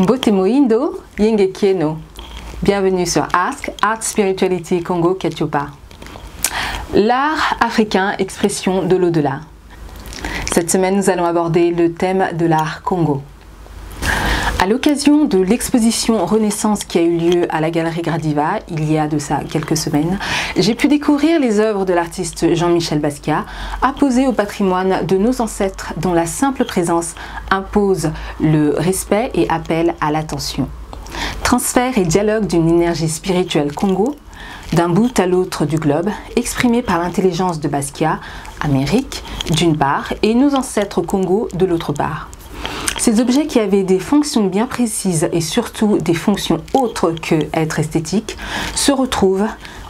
Mbotemo Indo, Yenge Kieno. Bienvenue sur Ask, Art Spirituality Congo Ketiopa. L'art africain, expression de l'au-delà. Cette semaine, nous allons aborder le thème de l'art Congo. À l'occasion de l'exposition Renaissance qui a eu lieu à la Galerie Gradiva, il y a de ça quelques semaines, j'ai pu découvrir les œuvres de l'artiste Jean-Michel Basquiat, apposées au patrimoine de nos ancêtres dont la simple présence impose le respect et appelle à l'attention. Transfert et dialogue d'une énergie spirituelle Congo, d'un bout à l'autre du globe, exprimée par l'intelligence de Basquiat, Amérique d'une part, et nos ancêtres Congo de l'autre part. Ces objets qui avaient des fonctions bien précises et surtout des fonctions autres que être esthétiques se retrouvent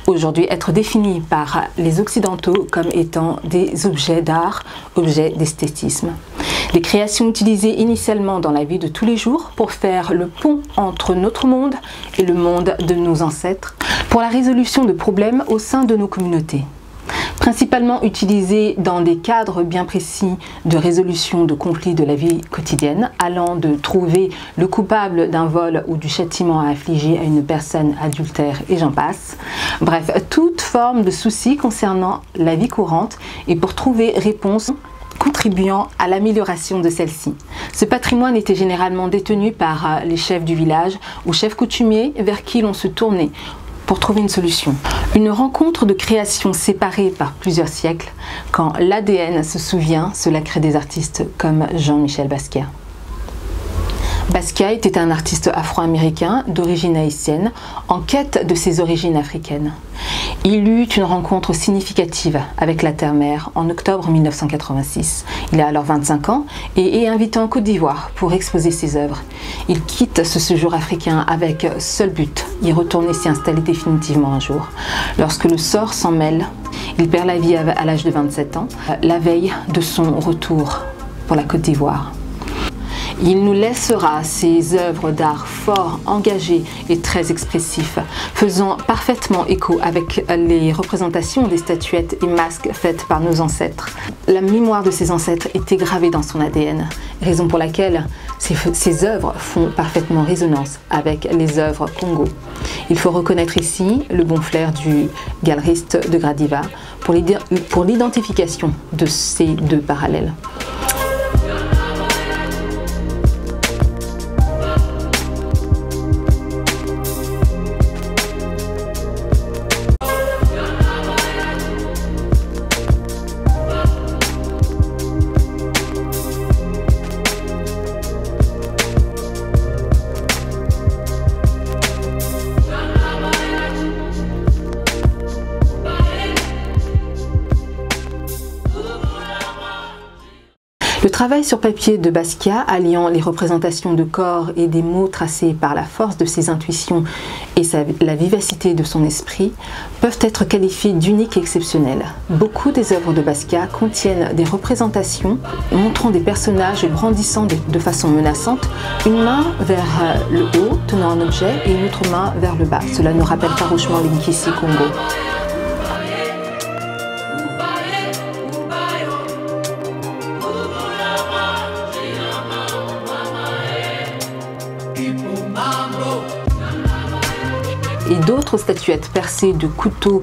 aujourd'hui être définis par les Occidentaux comme étant des objets d'art, objets d'esthétisme. Des créations utilisées initialement dans la vie de tous les jours pour faire le pont entre notre monde et le monde de nos ancêtres, pour la résolution de problèmes au sein de nos communautés. Principalement utilisés dans des cadres bien précis de résolution de conflits de la vie quotidienne, allant de trouver le coupable d'un vol ou du châtiment à infliger à une personne adultère et j'en passe. Bref, toute forme de soucis concernant la vie courante et pour trouver réponse contribuant à l'amélioration de celle-ci. Ce patrimoine était généralement détenu par les chefs du village ou chefs coutumiers vers qui l'on se tournait pour trouver une solution. Une rencontre de créations séparées par plusieurs siècles, quand l'ADN se souvient, cela crée des artistes comme Jean-Michel Basquiat. Basquiat était un artiste afro-américain d'origine haïtienne, en quête de ses origines africaines. Il eut une rencontre significative avec la terre-mère en octobre 1986. Il a alors 25 ans et est invité en Côte d'Ivoire pour exposer ses œuvres. Il quitte ce séjour africain avec seul but, y retourner s'y installer définitivement un jour. Lorsque le sort s'en mêle, il perd la vie à l'âge de 27 ans, la veille de son retour pour la Côte d'Ivoire. Il nous laissera ses œuvres d'art forts, engagés et très expressifs, faisant parfaitement écho avec les représentations des statuettes et masques faites par nos ancêtres. La mémoire de ses ancêtres était gravée dans son ADN, raison pour laquelle ces œuvres font parfaitement résonance avec les œuvres Congo. Il faut reconnaître ici le bon flair du galeriste de Gradiva pour l'identification de ces deux parallèles. Le travail sur papier de Basquiat, alliant les représentations de corps et des mots tracés par la force de ses intuitions et la vivacité de son esprit, peuvent être qualifiés d'uniques et exceptionnels. Beaucoup des œuvres de Basquiat contiennent des représentations montrant des personnages brandissant de façon menaçante une main vers le haut tenant un objet et une autre main vers le bas. Cela nous rappelle farouchement l'Inkisi Congo. Et d'autres statuettes percées de couteaux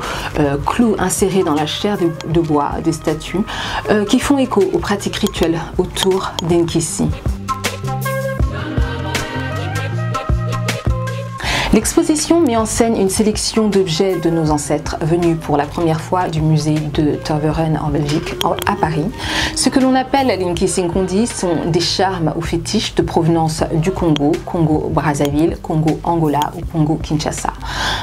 clous insérés dans la chair de bois des statues qui font écho aux pratiques rituelles autour d'Inkisi. L'exposition met en scène une sélection d'objets de nos ancêtres venus pour la première fois du musée de Tervuren en Belgique, à Paris. Ce que l'on appelle l'Inkisi Nkondi sont des charmes ou fétiches de provenance du Congo, Congo-Brazzaville, Congo-Angola ou Congo-Kinshasa.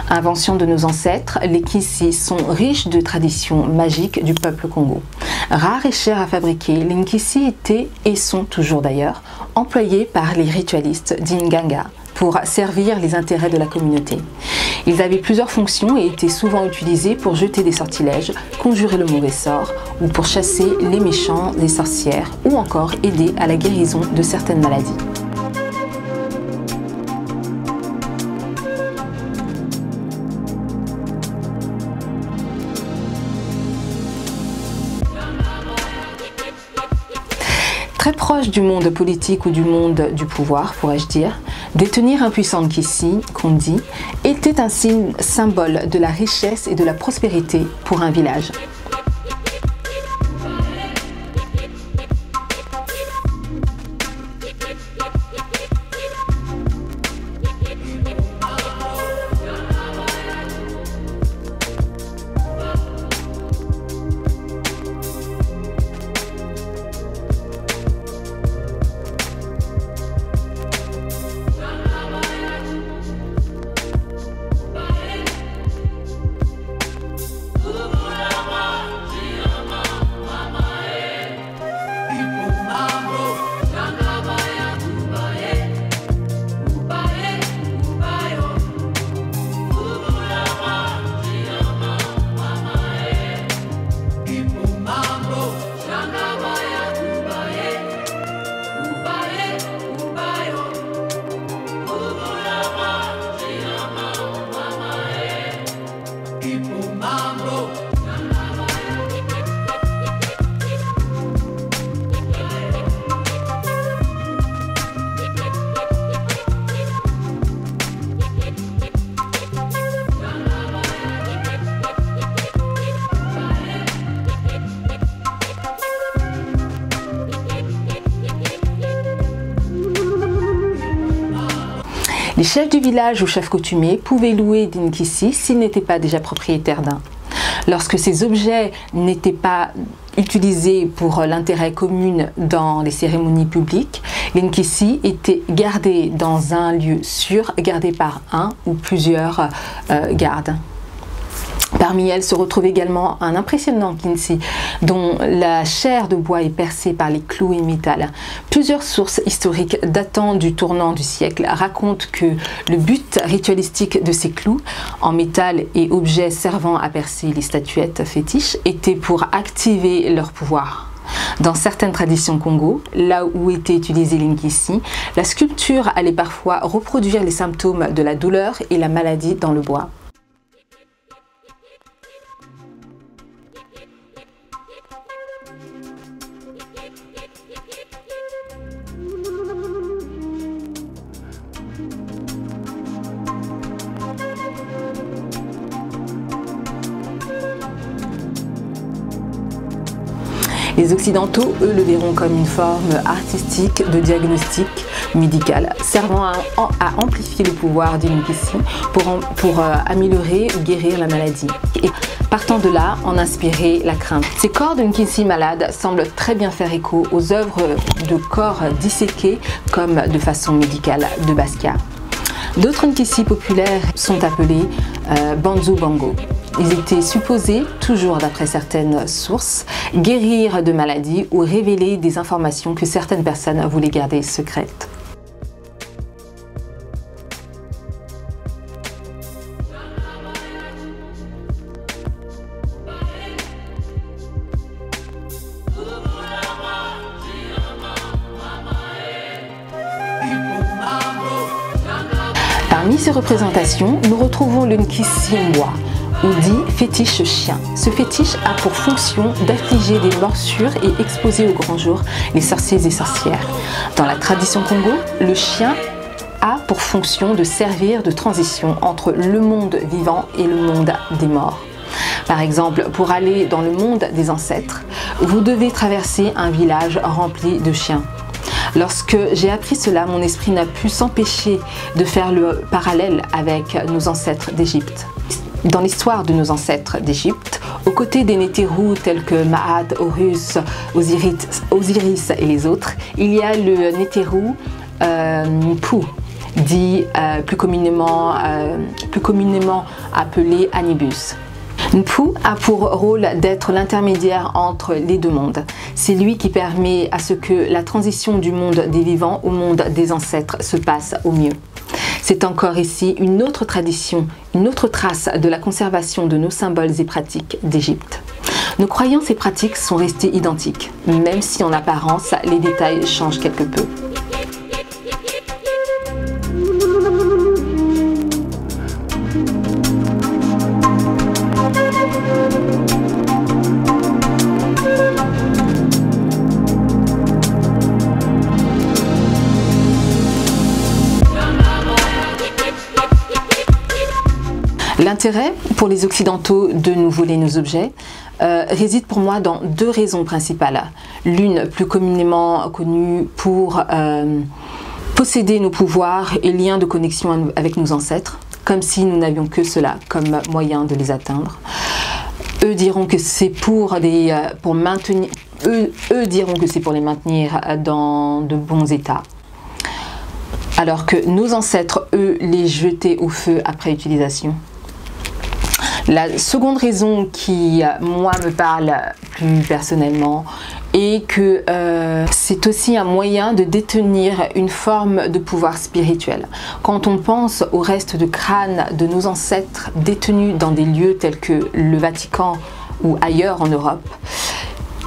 Invention de nos ancêtres, les Kisi sont riches de traditions magiques du peuple Congo. Rares et chers à fabriquer, les Nkisi étaient, et sont toujours d'ailleurs, employés par les ritualistes d'Inganga pour servir les intérêts de la communauté. Ils avaient plusieurs fonctions et étaient souvent utilisés pour jeter des sortilèges, conjurer le mauvais sort ou pour chasser les méchants, les sorcières ou encore aider à la guérison de certaines maladies. Très proche du monde politique ou du monde du pouvoir, pourrais-je dire, Détenir un puissant Nkisi, qu'on dit, était un signe symbole de la richesse et de la prospérité pour un village. Les chefs du village ou chefs coutumiers pouvaient louer des Nkisi s'ils n'étaient pas déjà propriétaires d'un. Lorsque ces objets n'étaient pas utilisés pour l'intérêt commun dans les cérémonies publiques, les Nkisi étaient gardés dans un lieu sûr, gardés par un ou plusieurs gardes. Parmi elles se retrouve également un impressionnant Nkisi dont la chair de bois est percée par les clous et métal. Plusieurs sources historiques datant du tournant du siècle racontent que le but ritualistique de ces clous en métal et objets servant à percer les statuettes fétiches était pour activer leur pouvoir. Dans certaines traditions Congo, là où étaient utilisés les Nkisi, la sculpture allait parfois reproduire les symptômes de la douleur et la maladie dans le bois. Les Occidentaux, eux, le verront comme une forme artistique de diagnostic médical, servant à amplifier le pouvoir du Nkisi pour améliorer ou guérir la maladie. Et partant de là, en inspirer la crainte. Ces corps de Nkisi malades semblent très bien faire écho aux œuvres de corps disséqués comme de façon médicale de Basquiat. D'autres Nkisi populaires sont appelés Banzu Bango. Ils étaient supposés, toujours d'après certaines sources, guérir de maladies ou révéler des informations que certaines personnes voulaient garder secrètes. Parmi ces représentations, nous retrouvons le Nkisi Mbwa, ou dit fétiche chien. Ce fétiche a pour fonction d'affliger des morsures et exposer au grand jour les sorciers et sorcières. Dans la tradition Congo, le chien a pour fonction de servir de transition entre le monde vivant et le monde des morts. Par exemple, pour aller dans le monde des ancêtres, vous devez traverser un village rempli de chiens. Lorsque j'ai appris cela, mon esprit n'a pu s'empêcher de faire le parallèle avec nos ancêtres d'Égypte. Dans l'histoire de nos ancêtres d'Égypte, aux côtés des Nétérous tels que Maat, Horus, Osiris et les autres, il y a le Nétérou Mpu, dit plus communément appelé Anubis. Mpu a pour rôle d'être l'intermédiaire entre les deux mondes. C'est lui qui permet à ce que la transition du monde des vivants au monde des ancêtres se passe au mieux. C'est encore ici une autre tradition, une autre trace de la conservation de nos symboles et pratiques d'Égypte. Nos croyances et pratiques sont restées identiques, même si en apparence les détails changent quelque peu. L'intérêt pour les Occidentaux de nous voler nos objets réside pour moi dans deux raisons principales. L'une plus communément connue pour posséder nos pouvoirs et liens de connexion avec nos ancêtres, comme si nous n'avions que cela comme moyen de les atteindre. Eux diront que c'est pour les maintenir dans de bons états, alors que nos ancêtres, eux, les jetaient au feu après utilisation. La seconde raison qui, moi, me parle plus personnellement est que c'est aussi un moyen de détenir une forme de pouvoir spirituel. Quand on pense au reste de crânes de nos ancêtres détenus dans des lieux tels que le Vatican ou ailleurs en Europe,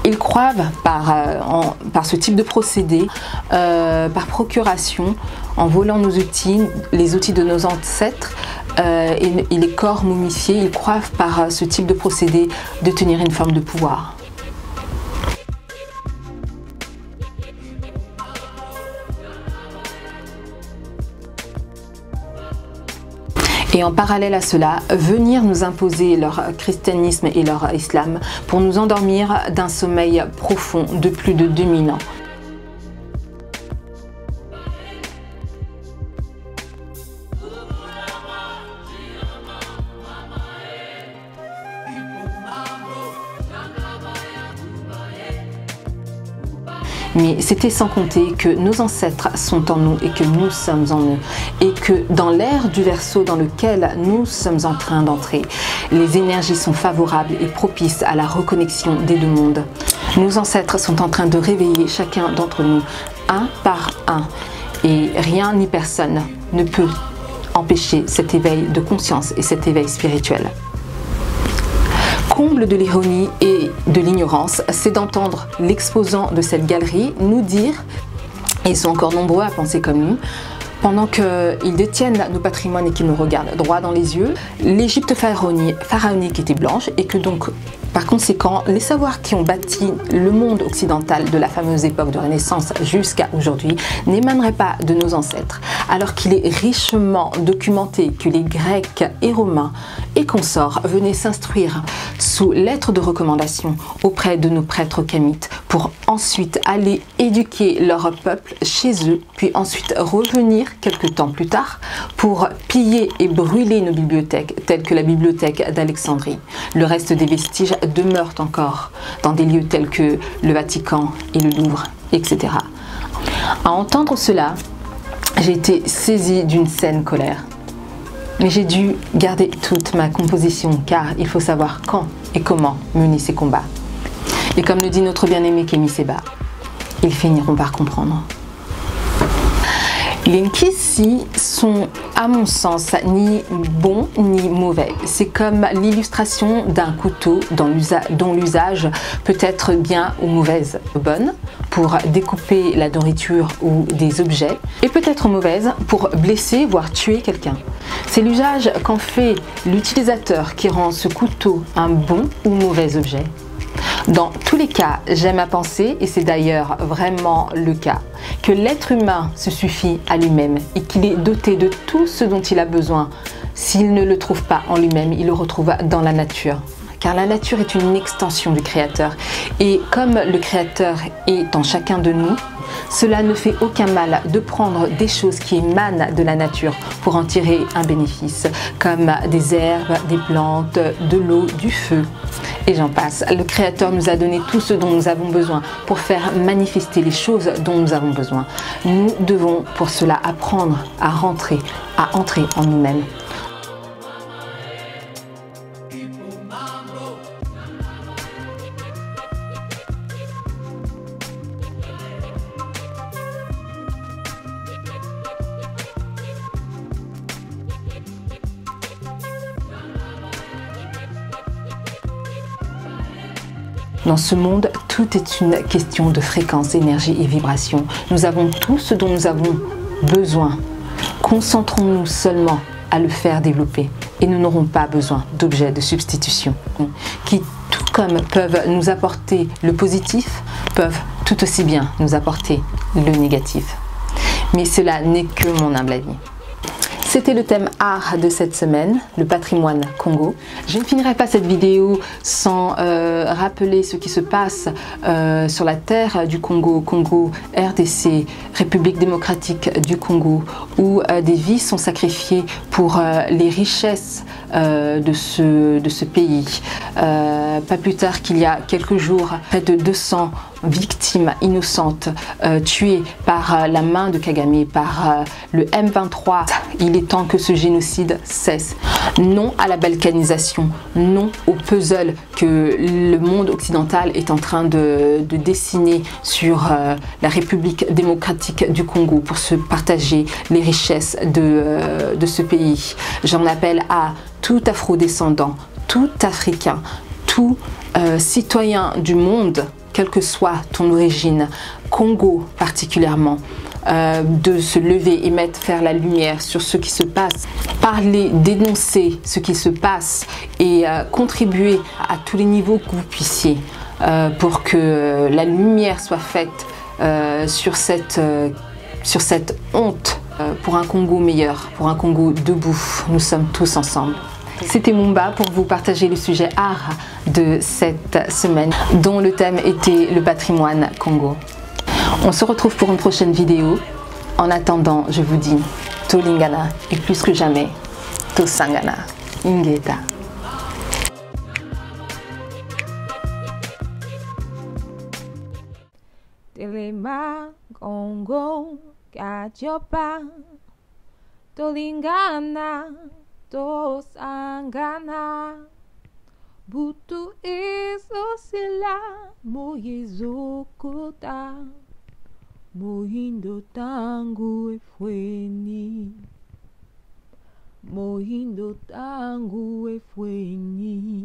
ils croient par ce type de procédé, par procuration, en volant nos outils, les outils de nos ancêtres, et les corps momifiés, ils croient par ce type de procédé de tenir une forme de pouvoir. Et en parallèle à cela, venir nous imposer leur christianisme et leur islam pour nous endormir d'un sommeil profond de plus de 2000 ans. Mais c'était sans compter que nos ancêtres sont en nous et que nous sommes en eux. Et que dans l'ère du Verseau dans lequel nous sommes en train d'entrer, les énergies sont favorables et propices à la reconnexion des deux mondes. Nos ancêtres sont en train de réveiller chacun d'entre nous, un par un. Et rien ni personne ne peut empêcher cet éveil de conscience et cet éveil spirituel. Comble de l'ironie et de l'ignorance, c'est d'entendre l'exposant de cette galerie nous dire, et ils sont encore nombreux à penser comme nous, pendant qu'ils détiennent nos patrimoines et qu'ils nous regardent droit dans les yeux, l'Égypte pharaonique était blanche et que donc, par conséquent, les savoirs qui ont bâti le monde occidental de la fameuse époque de Renaissance jusqu'à aujourd'hui n'émaneraient pas de nos ancêtres, alors qu'il est richement documenté que les Grecs et Romains et consorts venaient s'instruire sous lettre de recommandation auprès de nos prêtres kamites pour ensuite aller éduquer leur peuple chez eux, puis ensuite revenir quelques temps plus tard pour piller et brûler nos bibliothèques telles que la bibliothèque d'Alexandrie. Le reste des vestiges demeurent encore dans des lieux tels que le Vatican et le Louvre, etc. À entendre cela, j'ai été saisie d'une saine colère. Mais j'ai dû garder toute ma composition car il faut savoir quand et comment mener ces combats. Et comme le dit notre bien-aimé Kémy Séba, ils finiront par comprendre. Les Nkisi sont, à mon sens, ni bons ni mauvais. C'est comme l'illustration d'un couteau dont l'usage peut être bien ou mauvaise. Bonne pour découper la nourriture ou des objets et peut être mauvaise pour blesser voire tuer quelqu'un. C'est l'usage qu'en fait l'utilisateur qui rend ce couteau un bon ou mauvais objet. Dans tous les cas, j'aime à penser, et c'est d'ailleurs vraiment le cas, que l'être humain se suffit à lui-même et qu'il est doté de tout ce dont il a besoin. S'il ne le trouve pas en lui-même, il le retrouve dans la nature. Car la nature est une extension du Créateur. Et comme le Créateur est en chacun de nous, cela ne fait aucun mal de prendre des choses qui émanent de la nature pour en tirer un bénéfice, comme des herbes, des plantes, de l'eau, du feu, et j'en passe. Le Créateur nous a donné tout ce dont nous avons besoin pour faire manifester les choses dont nous avons besoin. Nous devons pour cela apprendre à entrer en nous-mêmes. Dans ce monde, tout est une question de fréquence, énergie et vibration. Nous avons tout ce dont nous avons besoin. Concentrons-nous seulement à le faire développer et nous n'aurons pas besoin d'objets de substitution qui, tout comme peuvent nous apporter le positif, peuvent tout aussi bien nous apporter le négatif. Mais cela n'est que mon humble avis. C'était le thème art de cette semaine, le patrimoine Congo. Je ne finirai pas cette vidéo sans rappeler ce qui se passe sur la terre du Congo, Congo, RDC, République démocratique du Congo, où des vies sont sacrifiées pour les richesses de ce pays. Pas plus tard qu'il y a quelques jours, près de 200 victimes innocentes tuées par la main de Kagame, par le M23. Il est temps que ce génocide cesse. Non à la balkanisation, non au puzzle que le monde occidental est en train de dessiner sur la République démocratique du Congo pour se partager les richesses de ce pays. J'en appelle à tout afrodescendant, tout Africain, tout citoyen du monde, quelle que soit ton origine, Congo particulièrement, de se lever et faire la lumière sur ce qui se passe, parler, dénoncer ce qui se passe et contribuer à tous les niveaux que vous puissiez pour que la lumière soit faite sur cette honte, pour un Congo meilleur, pour un Congo debout. Nous sommes tous ensemble. C'était Mumba pour vous partager le sujet art de cette semaine dont le thème était le patrimoine Congo. On se retrouve pour une prochaine vidéo. En attendant, je vous dis Tolingana et plus que jamais Tosangana. Ingeta. Telema Congo Kajopa Tolingana Tosangana Butu isosila Moyezokota Mohindo tangu efweni Mohindo tangu efweni